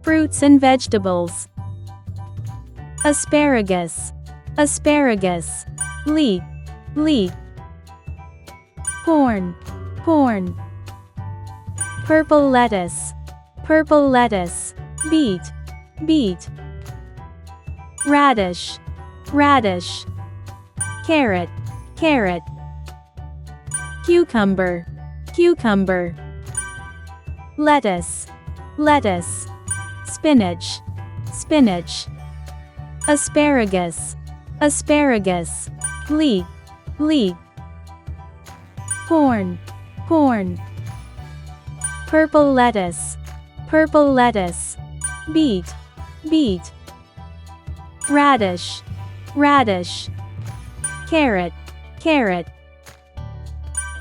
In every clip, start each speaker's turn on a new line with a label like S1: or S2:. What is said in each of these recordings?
S1: Fruits and vegetables. Asparagus, asparagus. Leek, leek. Corn, corn. Purple lettuce, purple lettuce. Beet, beet. Radish, radish. Carrot, carrot. Cucumber, cucumber. Lettuce, lettuce. Spinach, spinach. Asparagus, asparagus. Leek, leek. Corn, corn. Purple lettuce, purple lettuce. Beet, beet. Radish, radish. Carrot, carrot.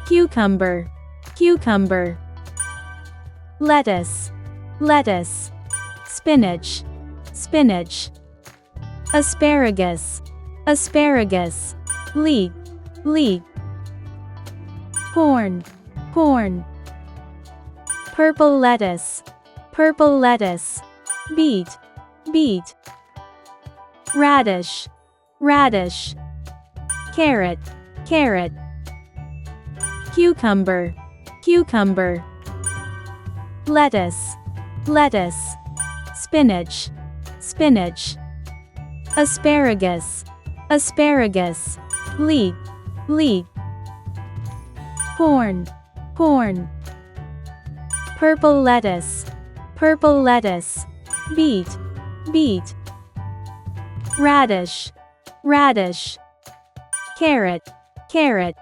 S1: Cucumber, cucumber. Lettuce, lettuce. Spinach, spinach. Asparagus, asparagus. Leek, leek. Corn, corn. Purple lettuce, purple lettuce. Beet, beet. Radish, radish. Carrot, carrot. Cucumber, cucumber. Lettuce, lettuce. Spinach, spinach. Asparagus, asparagus. Leek, leek. Corn, corn. Purple lettuce, purple lettuce. Beet, beet. Radish, radish. Carrot, carrot.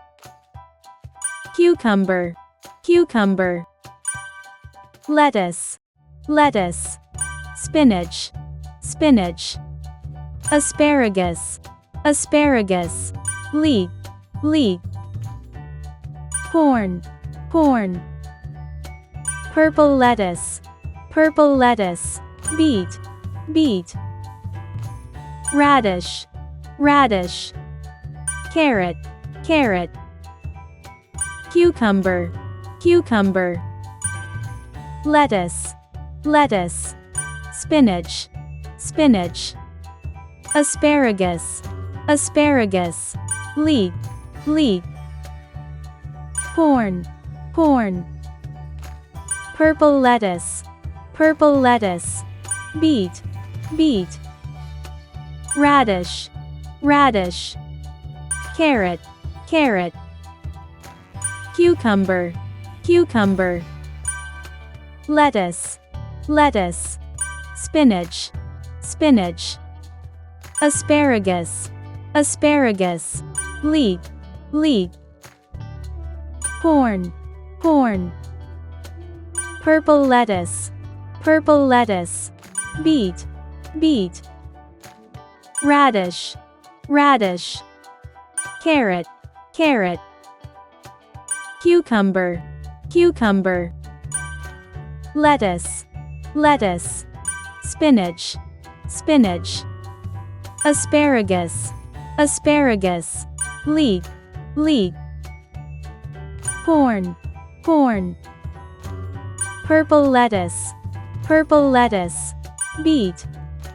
S1: Cucumber, cucumber. Lettuce, lettuce. Spinach, spinach. Asparagus, asparagus. Leek, leek. Corn, corn. Purple lettuce, purple lettuce. Beet, beet. Radish, radish. Carrot, carrot. Cucumber, cucumber. Lettuce, lettuce. Spinach, spinach. Asparagus, asparagus. Leek, leek. Corn, corn. Purple lettuce, purple lettuce. Beet, beet. Radish, radish. Carrot, carrot. Cucumber, cucumber. Lettuce, lettuce. Spinach, spinach. Asparagus, asparagus. Leek, leek. Corn, corn. Purple lettuce, purple lettuce. Beet, beet. Radish, radish. Carrot, carrot. Cucumber, cucumber. Lettuce, lettuce. Spinach, spinach. Asparagus, asparagus. Leek, leek. Corn, corn. Purple lettuce, purple lettuce. Beet,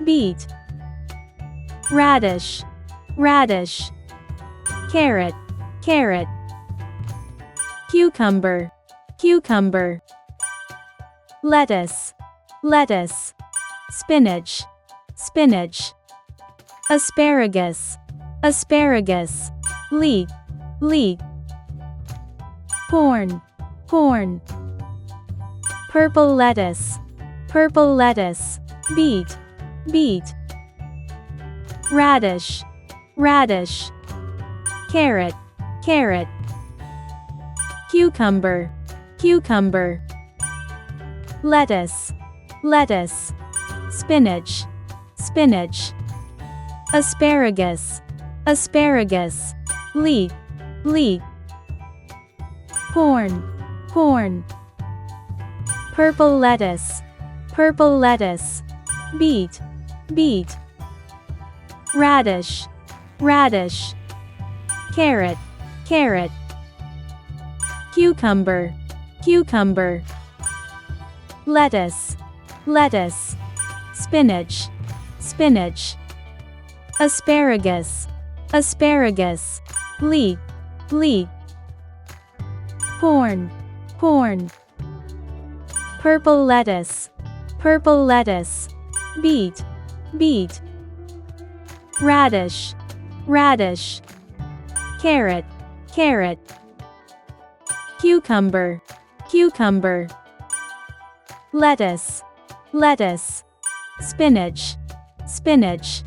S1: beet. Radish, radish. Carrot, carrot. Cucumber, cucumber. Lettuce, lettuce. Spinach, spinach. Asparagus, asparagus. Leek, leek. Corn, corn. Purple lettuce, purple lettuce. Beet, beet. Radish, radish. Carrot, carrot. Cucumber, cucumber. Lettuce, lettuce. Spinach, spinach. Asparagus, asparagus. Leek, leek. Corn, corn. Purple lettuce, purple lettuce. Beet, beet. Radish, radish. Carrot, carrot. Cucumber, cucumber. Lettuce, lettuce. spinach, spinach. Asparagus, asparagus. Leek, leek. Corn, corn. Purple lettuce, purple lettuce. Beet, beet. Radish, radish. Carrot, carrot. Cucumber, cucumber. Lettuce, lettuce. Spinach, spinach.